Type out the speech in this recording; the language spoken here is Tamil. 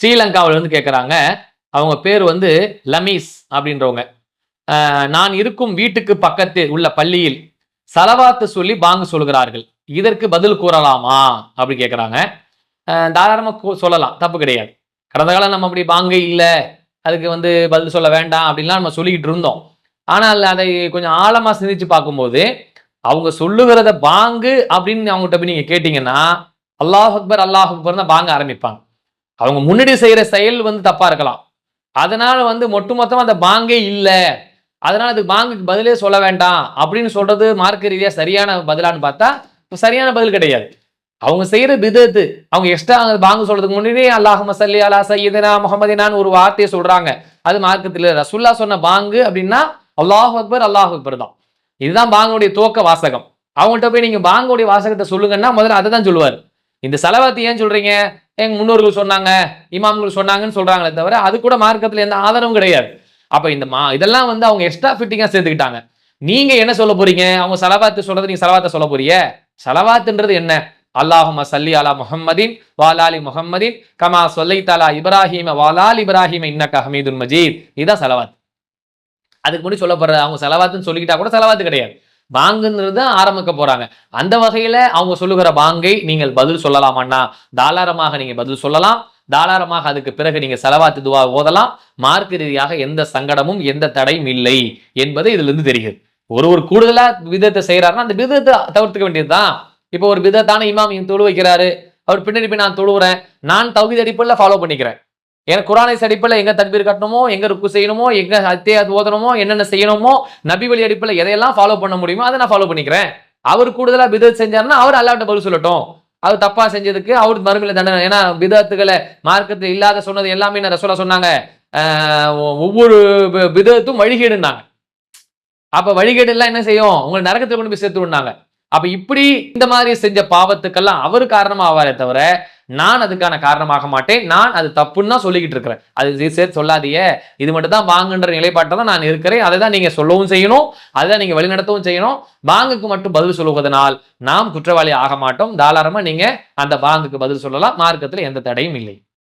ஸ்ரீலங்காவில இருந்து கேட்குறாங்க. அவங்க பேர் வந்து லமீஸ் அப்படின்றவங்க. நான் இருக்கும் வீட்டுக்கு பக்கத்தில் உள்ள பள்ளியில் சலவாத்து சொல்லி பாங்கு சொல்கிறார்கள். இதற்கு பதில் கூறலாமா? அப்படி கேட்குறாங்க. தாராளமா சொல்லலாம். தப்பு கிடையாது. கடந்த காலம் நம்ம அப்படி பாங்கே இல்ல. அதுக்கு வந்து பதில் சொல்ல வேண்டாம் அப்படின்லாம் நம்ம சொல்லிக்கிட்டு இருந்தோம். ஆனால் அதை கொஞ்சம் ஆழமா சிந்திச்சு பார்க்கும்போது, அவங்க சொல்லுகிறத பாங்கு அப்படின்னு அவங்ககிட்ட போய் நீங்க கேட்டீங்கன்னா, அல்லாஹ் அக்பர், அல்லாஹ் அக்பர் தான் பாங்க ஆரம்பிப்பாங்க. அவங்க முன்னாடி செய்யற செயல் வந்து தப்பா இருக்கலாம். அதனால வந்து ஒட்டுமொத்தமா அந்த பாங்கே இல்ல. அதனால அதுக்கு பாங்குக்கு பதிலே சொல்ல வேண்டாம் அப்படின்னு சொல்றது மார்க்க ரீதியா சரியான பதிலான்னு பார்த்தா, சரியான பதில் கிடையாது. அவங்க செய்யற பிதத்து. அவங்க எக்ஸ்ட்ரா பாங்கு சொல்றதுக்கு முன்னாடியே அல்லாஹும்ம ஸல்லி அலா சய்யிதினா முஹம்மதினான்னு ஒரு வார்த்தையை சொல்றாங்க. அது மார்க்கத்தில் ரசூலுல்லாஹ் சொன்ன பாங்கு அப்படின்னா அல்லாஹ் அக்பர், அல்லாஹ் அக்பர் தான். இதுதான் பாங்குடைய துவக்க வாசகம். அவங்கள்ட்ட போய் நீங்க பாங்குடைய வாசகத்தை சொல்லுங்கன்னா முதல்ல அதை தான் சொல்லுவார். இந்த செலவாத்து ஏன் சொல்றீங்க? எங்க முன்னோர்கள் சொன்னாங்க, இமாம்கள் சொன்னாங்கன்னு சொல்றாங்களே தவிர அது கூட மார்க்கத்தில் எந்த ஆதாரமும் கிடையாது. அப்ப இந்த இதெல்லாம் வந்து அவங்க எக்ஸ்ட்ரா ஃபிட்டிங்கா சேர்த்துக்கிட்டாங்க. நீங்க என்ன சொல்ல போறீங்க? அவங்க சலவாத்து சொல்றது நீங்க சலவாத்த சொல்ல போறீங்க? சலவாத்துன்றது என்ன? அல்லாஹும்ம ஸல்லி அலா முஹம்மதின் வஆலாலி முஹம்மதின் கமா ஸல்லைத அலா இப்ராஹீம வஆலாலி இப்ராஹீம இன்னக ஹமீதுன் மஜீத். இதுதான் சலவாத். அதுக்கு முன்னாடி சொல்லப்படுற அவங்க சலவாத்துன்னு சொல்லிக்கிட்டா கூட சலவாத்து கிடையாது. பாங்குன்றது ஆரம்பிக்க போறாங்க. அந்த வகையில அவங்க சொல்லுகிற பாங்கை நீங்கள் பதில் சொல்லலாமான்னா, தாராளமாக நீங்க பதில் சொல்லலாம். தாராளமாக அதுக்கு பிறகு நீங்க சலவாத்து துவா ஓதலாம். மார்க்க ரீதியாக எந்த சங்கடமும் எந்த தடையும் இல்லை என்பது இதுல இருந்து தெரிகிறது. ஒரு கூடுதலா விதத்தை செய்யறாருன்னா அந்த விதத்தை தவிர்த்துக்க வேண்டியதுதான். இப்போ ஒரு விதத்தான இமாம் தொழு வைக்கிறாரு. அவர் பின்னாடி போய் நான் தொழுவுறேன். நான் தௌஹீத் அடிப்படையில் ஃபாலோ பண்ணிக்கிறேன். எனக்கு குர்ஆனை அடிப்படையில் எங்க தக்பீர் கட்டணுமோ, எங்க ருக்கு செய்யணுமோ, எங்க அத்தியாயத் ஓதணுமோ, என்னென்ன செய்யணுமோ, நபி வழி அடிப்படையில் எதையெல்லாம் ஃபாலோ பண்ண முடியுமோ அதை நான் ஃபாலோ பண்ணிக்கிறேன். அவர் கூடுதலா பிதத் செஞ்சாருன்னா அவர் அல்லாஹ்ட்ட பதில் சொல்லட்டும். அவர் தப்பா செஞ்சதுக்கு அவர் மறுமையில தண்டனை. ஏன்னா பிதத்துகளை மார்க்கத்தில் இல்லாத சொன்னது எல்லாமே ரசூலுல்லாஹ் சொன்னாங்க. ஒவ்வொரு பிதத்தும் வழிகேடுனாங்க. அப்ப வழிகேடு எல்லாம் என்ன செய்யும்? உங்களை நரகத்தில் கொண்டு போய் சேர்த்து விடுனாங்க. அப்ப இப்படி இந்த மாதிரி செஞ்ச பாவத்துக்கெல்லாம் அவர் காரணமா ஆவாரே தவிர நான் அதுக்கான காரணமாக மாட்டேன். நான் அது தப்புன்னு தான் சொல்லிக்கிட்டு இருக்கிறேன். அது சேர்த்து சொல்லாதீங்க. இது மட்டும் தான் பாங்குன்ற நிலைப்பாட்டை தான் நான் இருக்கிறேன். அதை தான் நீங்க சொல்லவும் செய்யணும். அதை தான் நீங்க வழிநடத்தவும் செய்யணும். பாங்குக்கு மட்டும் பதில் சொல்லுவதனால் நாம் குற்றவாளி ஆக மாட்டோம். தாராளமா நீங்க அந்த பாங்குக்கு பதில் சொல்லலாம். மார்க்கத்தில் எந்த தடையும் இல்லை.